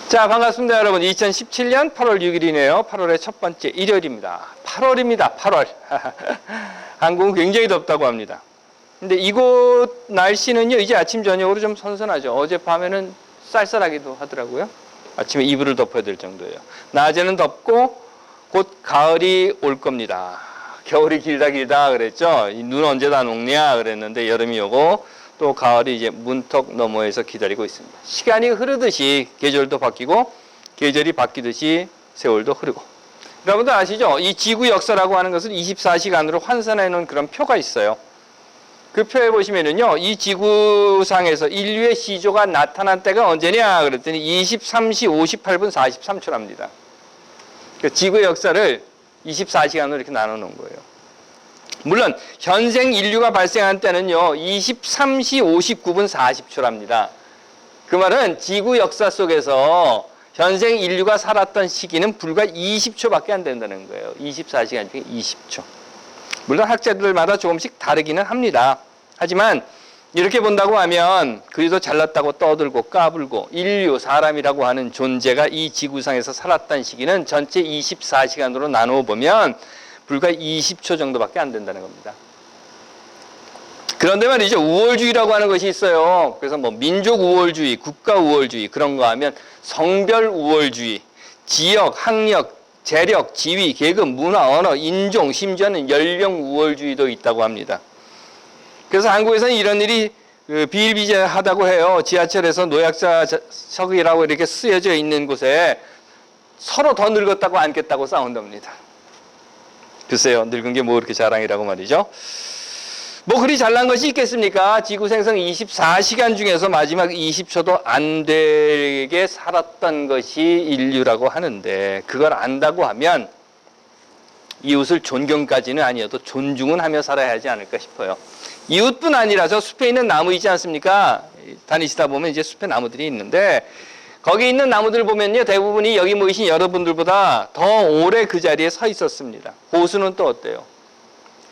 자, 반갑습니다, 여러분. 2017년 8월 6일이네요. 8월의 첫 번째 일요일입니다. 8월입니다. 8월. 한국은 굉장히 덥다고 합니다. 근데 이곳 날씨는요, 이제 아침 저녁으로 좀 선선하죠. 어젯밤에는 쌀쌀하기도 하더라고요. 아침에 이불을 덮어야 될 정도예요. 낮에는 덥고 곧 가을이 올 겁니다. 겨울이 길다 그랬죠. 이 눈 언제 다 녹냐 그랬는데 여름이 오고 또 가을이 이제 문턱 너머에서 기다리고 있습니다. 시간이 흐르듯이 계절도 바뀌고 계절이 바뀌듯이 세월도 흐르고. 여러분들 아시죠? 이 지구 역사라고 하는 것을 24시간으로 환산해 놓은 그런 표가 있어요. 그 표에 보시면은요, 이 지구상에서 인류의 시조가 나타난 때가 언제냐 그랬더니 23시 58분 43초랍니다. 그 지구의 역사를 24시간으로 이렇게 나눠 놓은 거예요. 물론 현생 인류가 발생한 때는요 23시 59분 40초랍니다. 그 말은 지구 역사 속에서 현생 인류가 살았던 시기는 불과 20초밖에 안 된다는 거예요. 24시간 중에 20초. 물론 학자들마다 조금씩 다르기는 합니다. 하지만 이렇게 본다고 하면 그래도 잘났다고 떠들고 까불고 인류, 사람이라고 하는 존재가 이 지구상에서 살았던 시기는 전체 24시간으로 나누어 보면 불과 20초 정도밖에 안 된다는 겁니다. 그런데 말이죠, 우월주의라고 하는 것이 있어요. 그래서 뭐 민족 우월주의, 국가 우월주의 그런 거 하면 성별 우월주의, 지역, 학력, 재력, 지위, 계급, 문화, 언어, 인종, 심지어는 연령 우월주의도 있다고 합니다. 그래서 한국에서는 이런 일이 비일비재하다고 해요. 지하철에서 노약자석이라고 이렇게 쓰여져 있는 곳에 서로 더 늙었다고 앉겠다고 싸운답니다. 글쎄요, 늙은 게 뭐 그렇게 자랑이라고 말이죠. 뭐 그리 잘난 것이 있겠습니까? 지구 생성 24시간 중에서 마지막 20초도 안 되게 살았던 것이 인류라고 하는데, 그걸 안다고 하면 이웃을 존경까지는 아니어도 존중은 하며 살아야 하지 않을까 싶어요. 이웃뿐 아니라 저 숲에 있는 나무 있지 않습니까? 다니시다 보면 이제 숲에 나무들이 있는데, 거기 있는 나무들 보면요, 대부분이 여기 모이신 여러분들보다 더 오래 그 자리에 서 있었습니다. 호수는 또 어때요?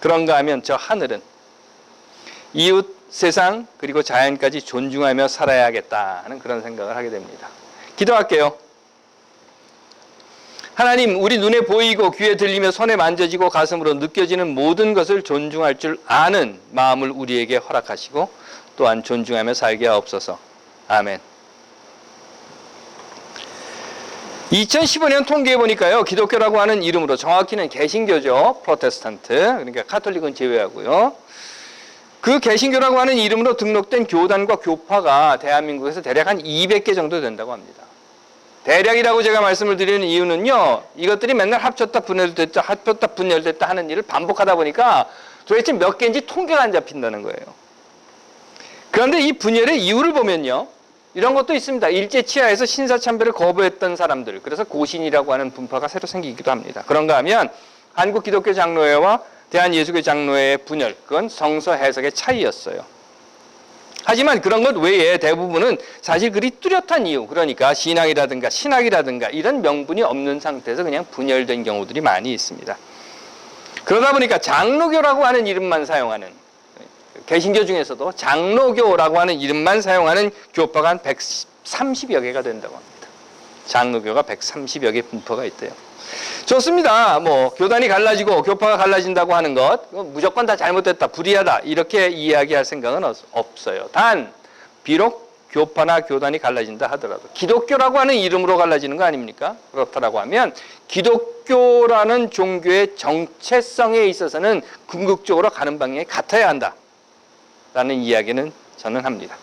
그런가 하면 저 하늘은 이웃, 세상, 그리고 자연까지 존중하며 살아야겠다는 그런 생각을 하게 됩니다. 기도할게요. 하나님, 우리 눈에 보이고 귀에 들리며 손에 만져지고 가슴으로 느껴지는 모든 것을 존중할 줄 아는 마음을 우리에게 허락하시고 또한 존중하며 살게 하옵소서. 아멘. 2015년 통계해 보니까요, 기독교라고 하는 이름으로, 정확히는 개신교죠. 프로테스탄트, 그러니까 카톨릭은 제외하고요. 그 개신교라고 하는 이름으로 등록된 교단과 교파가 대한민국에서 대략 한 200개 정도 된다고 합니다. 대략이라고 제가 말씀을 드리는 이유는요, 이것들이 맨날 합쳤다 분열됐다 합쳤다 분열됐다 하는 일을 반복하다 보니까 도대체 몇 개인지 통계가 안 잡힌다는 거예요. 그런데 이 분열의 이유를 보면요, 이런 것도 있습니다. 일제 치하에서 신사참배를 거부했던 사람들, 그래서 고신이라고 하는 분파가 새로 생기기도 합니다. 그런가 하면 한국 기독교 장로회와 대한예수교 장로회의 분열, 그건 성서 해석의 차이였어요. 하지만 그런 것 외에 대부분은 사실 그리 뚜렷한 이유, 그러니까 신앙이라든가 신학이라든가 이런 명분이 없는 상태에서 그냥 분열된 경우들이 많이 있습니다. 그러다 보니까 장로교라고 하는 이름만 사용하는, 개신교 중에서도 장로교라고 하는 이름만 사용하는 교파가 한 130여 개가 된다고 합니다. 장로교가 130여 개 분파가 있대요. 좋습니다. 뭐 교단이 갈라지고 교파가 갈라진다고 하는 것, 무조건 다 잘못됐다, 불의하다 이렇게 이야기할 생각은 없어요. 단 비록 교파나 교단이 갈라진다 하더라도 기독교라고 하는 이름으로 갈라지는 거 아닙니까? 그렇다라고 하면 기독교라는 종교의 정체성에 있어서는 궁극적으로 가는 방향이 같아야 한다 라는 이야기는 저는 합니다.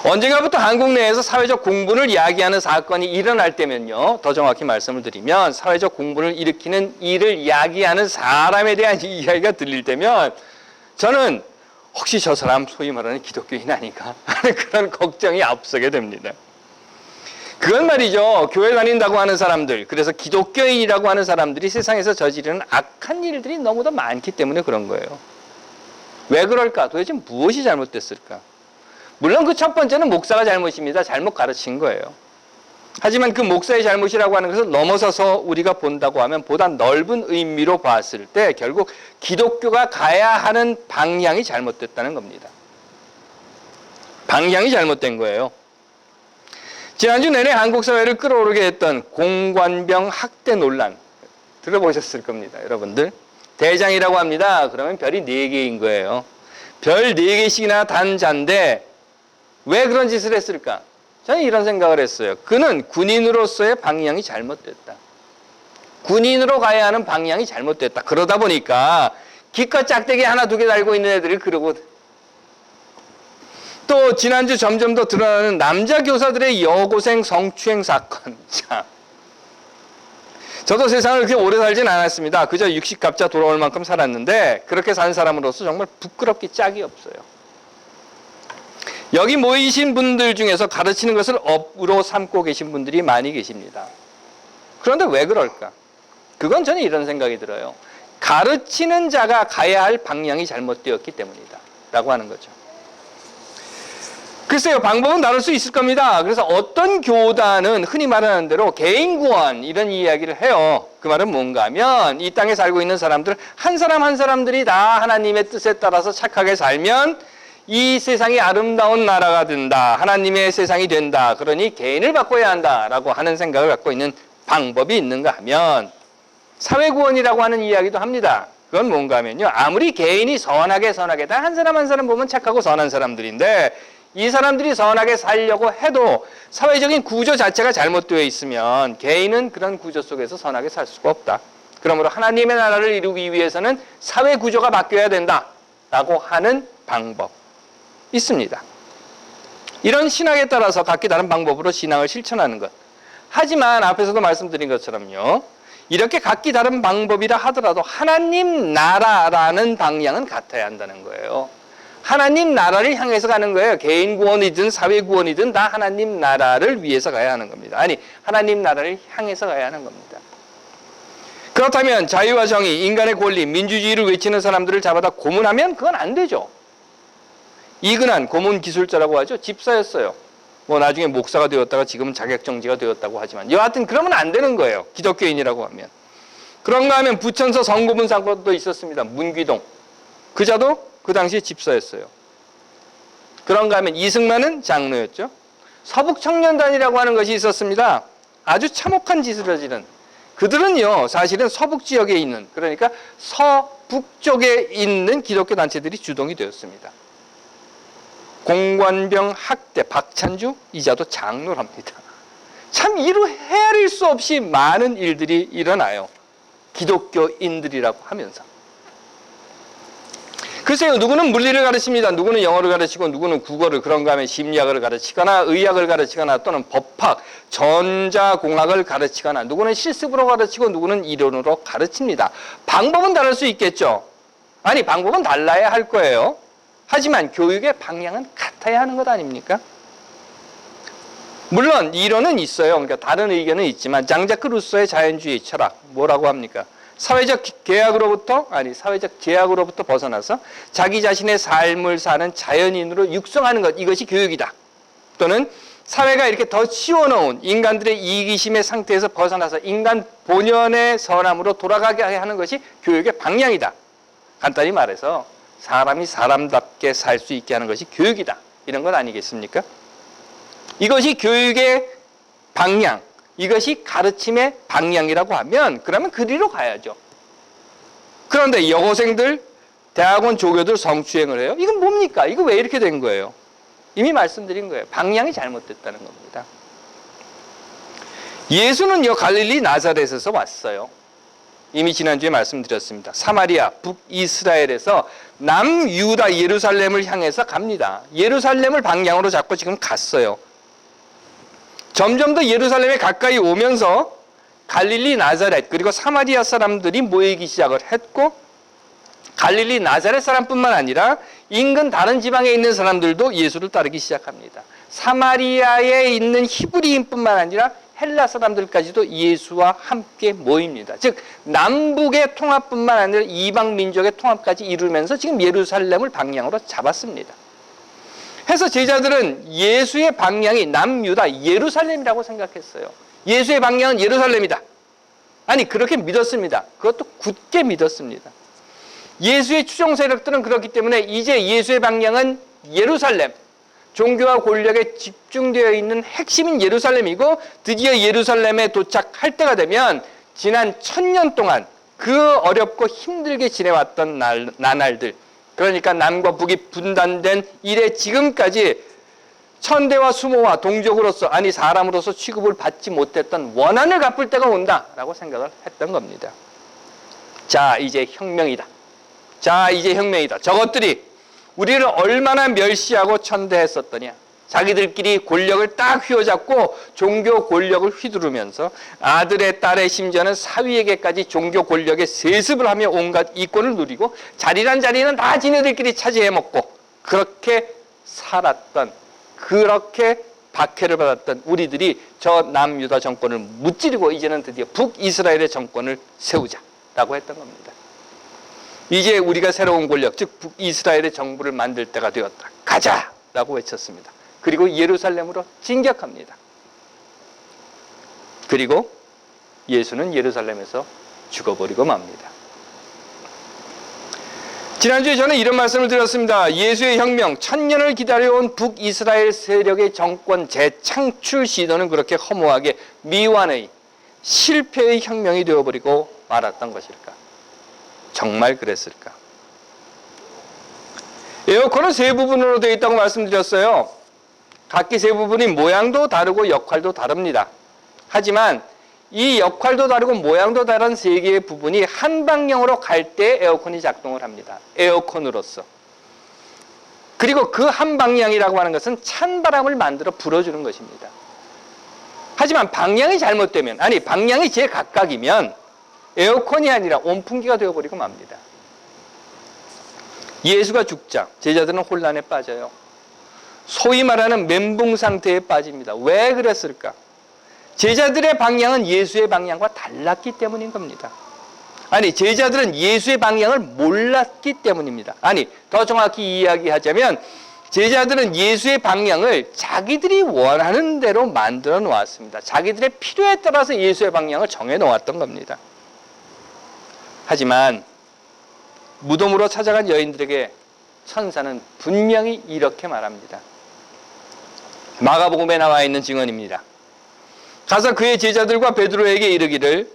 언젠가부터 한국 내에서 사회적 공분을 야기하는 사건이 일어날 때면요, 더 정확히 말씀을 드리면 사회적 공분을 일으키는 일을 야기하는 사람에 대한 이야기가 들릴 때면 저는 혹시 저 사람 소위 말하는 기독교인 아닌가 하는 그런 걱정이 앞서게 됩니다. 그건 말이죠, 교회 다닌다고 하는 사람들, 그래서 기독교인이라고 하는 사람들이 세상에서 저지르는 악한 일들이 너무도 많기 때문에 그런 거예요. 왜 그럴까? 도대체 무엇이 잘못됐을까? 물론 그 첫 번째는 목사가 잘못입니다. 잘못 가르친 거예요. 하지만 그 목사의 잘못이라고 하는 것을 넘어서서 우리가 본다고 하면 보다 넓은 의미로 봤을 때 결국 기독교가 가야 하는 방향이 잘못됐다는 겁니다. 방향이 잘못된 거예요. 지난주 내내 한국 사회를 끌어오르게 했던 공관병 학대 논란 들어보셨을 겁니다. 여러분들. 대장이라고 합니다. 그러면 별이 4개인 거예요. 별 4개씩이나 단 자인데 왜 그런 짓을 했을까? 저는 이런 생각을 했어요. 그는 군인으로서의 방향이 잘못됐다. 군인으로 가야 하는 방향이 잘못됐다. 그러다 보니까 기껏 짝대기 하나 두 개 달고 있는 애들이 그러거든. 또 지난주 점점 더 드러나는 남자 교사들의 여고생 성추행 사건. 참. 저도 세상을 그렇게 오래 살진 않았습니다. 그저 60갑자 돌아올 만큼 살았는데 그렇게 산 사람으로서 정말 부끄럽기 짝이 없어요. 여기 모이신 분들 중에서 가르치는 것을 업으로 삼고 계신 분들이 많이 계십니다. 그런데 왜 그럴까? 그건 저는 이런 생각이 들어요. 가르치는 자가 가야 할 방향이 잘못되었기 때문이다 라고 하는 거죠. 글쎄요, 방법은 다를 수 있을 겁니다. 그래서 어떤 교단은 흔히 말하는 대로 개인 구원 이런 이야기를 해요. 그 말은 뭔가 하면 이 땅에 살고 있는 사람들 한 사람 한 사람들이 다 하나님의 뜻에 따라서 착하게 살면 이 세상이 아름다운 나라가 된다. 하나님의 세상이 된다. 그러니 개인을 바꿔야 한다라고 하는 생각을 갖고 있는 방법이 있는가 하면 사회구원이라고 하는 이야기도 합니다. 그건 뭔가 하면요. 아무리 개인이 선하게 다 한 사람 한 사람 보면 착하고 선한 사람들인데 이 사람들이 선하게 살려고 해도 사회적인 구조 자체가 잘못되어 있으면 개인은 그런 구조 속에서 선하게 살 수가 없다. 그러므로 하나님의 나라를 이루기 위해서는 사회 구조가 바뀌어야 된다라고 하는 방법 있습니다. 이런 신학에 따라서 각기 다른 방법으로 신앙을 실천하는 것. 하지만 앞에서도 말씀드린 것처럼요. 이렇게 각기 다른 방법이라 하더라도 하나님 나라라는 방향은 같아야 한다는 거예요. 하나님 나라를 향해서 가는 거예요. 개인 구원이든 사회 구원이든 다 하나님 나라를 위해서 가야 하는 겁니다. 아니, 하나님 나라를 향해서 가야 하는 겁니다. 그렇다면 자유와 정의, 인간의 권리, 민주주의를 외치는 사람들을 잡아다 고문하면 그건 안 되죠. 이근한 고문 기술자라고 하죠. 집사였어요. 뭐 나중에 목사가 되었다가 지금은 자격정지가 되었다고 하지만 여하튼 그러면 안 되는 거예요. 기독교인이라고 하면. 그런가 하면 부천서 성고문 사건도 있었습니다. 문귀동. 그자도 그 당시에 집사였어요. 그런가 하면 이승만은 장로였죠. 서북청년단이라고 하는 것이 있었습니다. 아주 참혹한 짓을 저지른. 그들은요, 사실은 서북 지역에 있는, 그러니까 서북쪽에 있는 기독교 단체들이 주동이 되었습니다. 공관병 학대 박찬주 이자도 장로랍니다. 참 이루 헤아릴 수 없이 많은 일들이 일어나요. 기독교인들이라고 하면서. 글쎄요, 누구는 물리를 가르칩니다. 누구는 영어를 가르치고 누구는 국어를, 그런가 하면 심리학을 가르치거나 의학을 가르치거나 또는 법학, 전자공학을 가르치거나 누구는 실습으로 가르치고 누구는 이론으로 가르칩니다. 방법은 다를 수 있겠죠. 아니, 방법은 달라야 할 거예요. 하지만 교육의 방향은 같아야 하는 것 아닙니까? 물론 이론은 있어요. 그러니까 다른 의견은 있지만 장자크 루소의 자연주의 철학 뭐라고 합니까? 사회적 제약으로부터 벗어나서 자기 자신의 삶을 사는 자연인으로 육성하는 것, 이것이 교육이다. 또는 사회가 이렇게 더 씌워놓은 인간들의 이기심의 상태에서 벗어나서 인간 본연의 선함으로 돌아가게 하는 것이 교육의 방향이다. 간단히 말해서 사람이 사람답게 살 수 있게 하는 것이 교육이다. 이런 것 아니겠습니까? 이것이 교육의 방향, 이것이 가르침의 방향이라고 하면 그러면 그리로 가야죠. 그런데 여고생들, 대학원 조교들 성추행을 해요? 이건 뭡니까? 이거 왜 이렇게 된 거예요? 이미 말씀드린 거예요. 방향이 잘못됐다는 겁니다. 예수는요, 갈릴리 나사렛에서 왔어요. 이미 지난주에 말씀드렸습니다. 사마리아, 북이스라엘에서 남유다 예루살렘을 향해서 갑니다. 예루살렘을 방향으로 잡고 지금 갔어요. 점점 더 예루살렘에 가까이 오면서 갈릴리 나사렛 그리고 사마리아 사람들이 모이기 시작을 했고 갈릴리 나사렛 사람뿐만 아니라 인근 다른 지방에 있는 사람들도 예수를 따르기 시작합니다. 사마리아에 있는 히브리인뿐만 아니라 헬라 사람들까지도 예수와 함께 모입니다. 즉 남북의 통합뿐만 아니라 이방 민족의 통합까지 이루면서 지금 예루살렘을 방향으로 잡았습니다. 해서 제자들은 예수의 방향이 남유다 예루살렘이라고 생각했어요. 예수의 방향은 예루살렘이다. 아니 그렇게 믿었습니다. 그것도 굳게 믿었습니다. 예수의 추종 세력들은 그렇기 때문에 이제 예수의 방향은 예루살렘, 종교와 권력에 집중되어 있는 핵심인 예루살렘이고, 드디어 예루살렘에 도착할 때가 되면 지난 1000년 동안 그 어렵고 힘들게 지내왔던 나날들, 그러니까 남과 북이 분단된 이래 지금까지 천대와 수모와 동족으로서, 아니 사람으로서 취급을 받지 못했던 원한을 갚을 때가 온다라고 생각을 했던 겁니다. 자, 이제 혁명이다. 자, 이제 혁명이다. 저것들이 우리를 얼마나 멸시하고 천대했었더냐. 자기들끼리 권력을 딱 휘어잡고 종교 권력을 휘두르면서 아들의 딸의 심지어는 사위에게까지 종교 권력의 세습을 하며 온갖 이권을 누리고 자리란 자리는 다 지네들끼리 차지해먹고 그렇게 살았던, 그렇게 박해를 받았던 우리들이 저 남유다 정권을 무찌르고 이제는 드디어 북이스라엘의 정권을 세우자라고 했던 겁니다. 이제 우리가 새로운 권력, 즉 북이스라엘의 정부를 만들 때가 되었다. 가자라고 외쳤습니다. 그리고 예루살렘으로 진격합니다. 그리고 예수는 예루살렘에서 죽어버리고 맙니다. 지난주에 저는 이런 말씀을 드렸습니다. 예수의 혁명, 1000년을 기다려온 북이스라엘 세력의 정권 재창출 시도는 그렇게 허무하게 미완의 실패의 혁명이 되어버리고 말았던 것일까? 정말 그랬을까? 에어컨은 세 부분으로 되어 있다고 말씀드렸어요. 각기 세 부분이 모양도 다르고 역할도 다릅니다. 하지만 이 역할도 다르고 모양도 다른 세 개의 부분이 한 방향으로 갈 때 에어컨이 작동을 합니다. 에어컨으로서. 그리고 그 한 방향이라고 하는 것은 찬바람을 만들어 불어주는 것입니다. 하지만 방향이 잘못되면, 아니 방향이 제각각이면 에어컨이 아니라 온풍기가 되어버리고 맙니다. 예수가 죽자 제자들은 혼란에 빠져요. 소위 말하는 멘붕 상태에 빠집니다. 왜 그랬을까? 제자들의 방향은 예수의 방향과 달랐기 때문인 겁니다. 아니, 제자들은 예수의 방향을 몰랐기 때문입니다. 아니, 더 정확히 이야기하자면 제자들은 예수의 방향을 자기들이 원하는 대로 만들어 놓았습니다. 자기들의 필요에 따라서 예수의 방향을 정해 놓았던 겁니다. 하지만 무덤으로 찾아간 여인들에게 천사는 분명히 이렇게 말합니다. 마가복음에 나와 있는 증언입니다. 가서 그의 제자들과 베드로에게 이르기를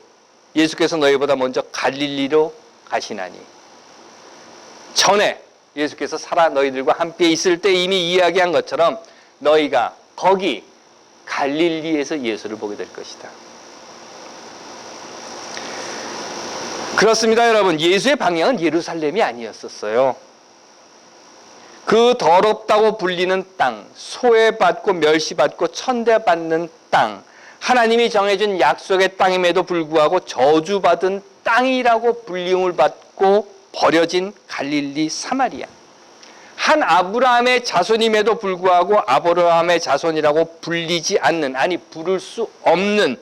예수께서 너희보다 먼저 갈릴리로 가시나니. 전에 예수께서 살아 너희들과 함께 있을 때 이미 이야기한 것처럼 너희가 거기 갈릴리에서 예수를 보게 될 것이다. 그렇습니다, 여러분. 예수의 방향은 예루살렘이 아니었었어요. 그 더럽다고 불리는 땅, 소외받고 멸시받고 천대받는 땅, 하나님이 정해준 약속의 땅임에도 불구하고 저주받은 땅이라고 불림을 받고 버려진 갈릴리 사마리아. 한 아브라함의 자손임에도 불구하고 아브라함의 자손이라고 불리지 않는, 아니 부를 수 없는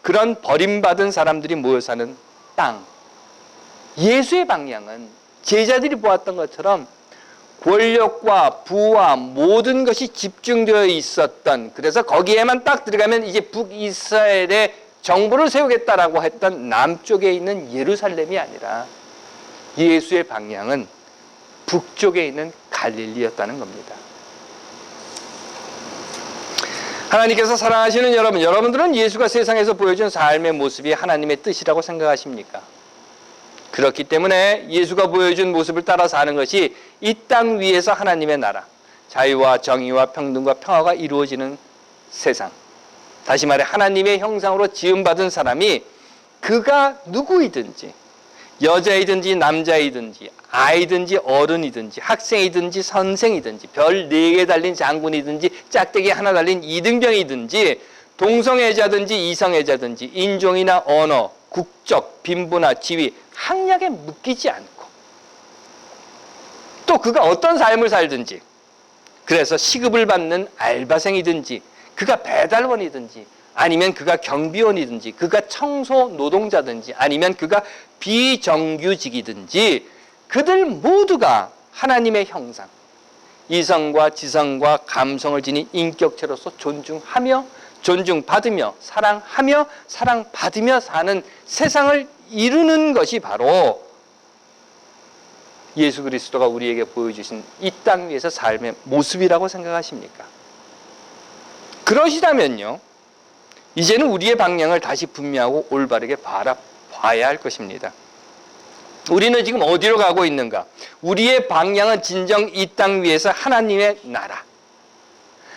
그런 버림받은 사람들이 모여 사는 땅. 예수의 방향은 제자들이 보았던 것처럼 권력과 부와 모든 것이 집중되어 있었던, 그래서 거기에만 딱 들어가면 이제 북이스라엘의 정부를 세우겠다라고 했던 남쪽에 있는 예루살렘이 아니라 예수의 방향은 북쪽에 있는 갈릴리였다는 겁니다. 하나님께서 사랑하시는 여러분, 여러분들은 예수가 세상에서 보여준 삶의 모습이 하나님의 뜻이라고 생각하십니까? 그렇기 때문에 예수가 보여준 모습을 따라 사는 것이 이 땅 위에서 하나님의 나라, 자유와 정의와 평등과 평화가 이루어지는 세상, 다시 말해 하나님의 형상으로 지음받은 사람이 그가 누구이든지, 여자이든지 남자이든지 아이든지 어른이든지 학생이든지 선생이든지 별 4개 달린 장군이든지 짝대기 하나 달린 이등병이든지 동성애자든지 이성애자든지 인종이나 언어, 국적, 빈부나 지위, 학력에 묶이지 않고 또 그가 어떤 삶을 살든지, 그래서 시급을 받는 알바생이든지 그가 배달원이든지 아니면 그가 경비원이든지 그가 청소 노동자든지 아니면 그가 비정규직이든지 그들 모두가 하나님의 형상, 이성과 지성과 감성을 지닌 인격체로서 존중하며 존중받으며 사랑하며 사랑받으며 사는 세상을 이루는 것이 바로 예수 그리스도가 우리에게 보여주신 이 땅 위에서 삶의 모습이라고 생각하십니까? 그러시다면요, 이제는 우리의 방향을 다시 분명하고 올바르게 바라봐야 할 것입니다. 우리는 지금 어디로 가고 있는가? 우리의 방향은 진정 이 땅 위에서 하나님의 나라.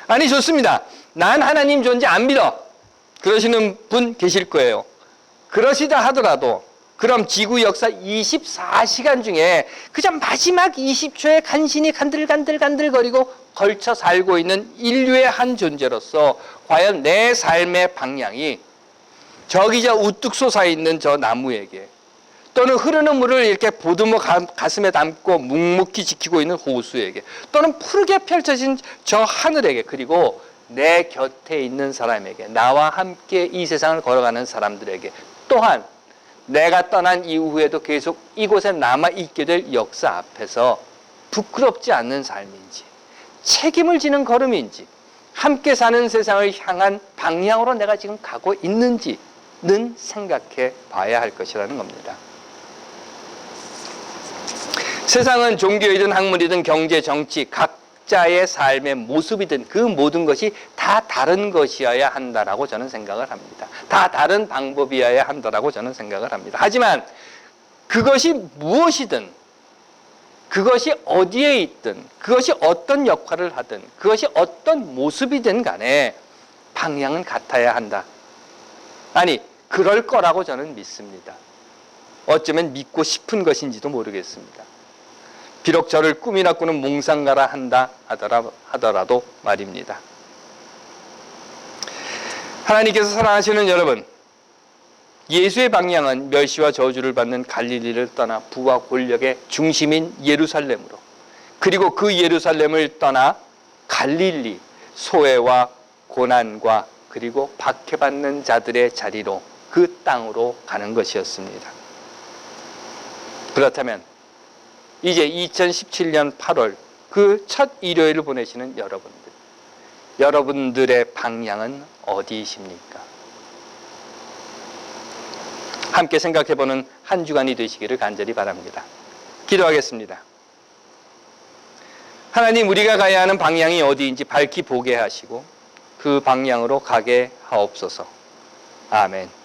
아니, 좋습니다. 난 하나님 존재 안 믿어. 그러시는 분 계실 거예요. 그러시다 하더라도 그럼 지구 역사 24시간 중에 그저 마지막 20초에 간신히 간들간들거리고 걸쳐 살고 있는 인류의 한 존재로서 과연 내 삶의 방향이 저기 저 우뚝 솟아있는 저 나무에게, 또는 흐르는 물을 이렇게 보듬어 가슴에 담고 묵묵히 지키고 있는 호수에게, 또는 푸르게 펼쳐진 저 하늘에게, 그리고 내 곁에 있는 사람에게, 나와 함께 이 세상을 걸어가는 사람들에게, 또한 내가 떠난 이후에도 계속 이곳에 남아있게 될 역사 앞에서 부끄럽지 않는 삶인지, 책임을 지는 걸음인지, 함께 사는 세상을 향한 방향으로 내가 지금 가고 있는지는 생각해 봐야 할 것이라는 겁니다. 세상은 종교이든 학문이든 경제, 정치, 각자의 삶의 모습이든 그 모든 것이 다 다른 것이어야 한다라고 저는 생각을 합니다. 다 다른 방법이어야 한다라고 저는 생각을 합니다. 하지만 그것이 무엇이든, 그것이 어디에 있든, 그것이 어떤 역할을 하든, 그것이 어떤 모습이든 간에 방향은 같아야 한다. 아니, 그럴 거라고 저는 믿습니다. 어쩌면 믿고 싶은 것인지도 모르겠습니다. 비록 저를 꿈이나 꾸는 몽상가라 한다 하더라도 말입니다. 하나님께서 사랑하시는 여러분, 예수의 방향은 멸시와 저주를 받는 갈릴리를 떠나 부와 권력의 중심인 예루살렘으로, 그리고 그 예루살렘을 떠나 갈릴리, 소외와 고난과 그리고 박해받는 자들의 자리로, 그 땅으로 가는 것이었습니다. 그렇다면 이제 2017년 8월 그 첫 일요일을 보내시는 여러분들의 방향은 어디이십니까? 함께 생각해보는 한 주간이 되시기를 간절히 바랍니다. 기도하겠습니다. 하나님, 우리가 가야 하는 방향이 어디인지 밝히 보게 하시고 그 방향으로 가게 하옵소서. 아멘.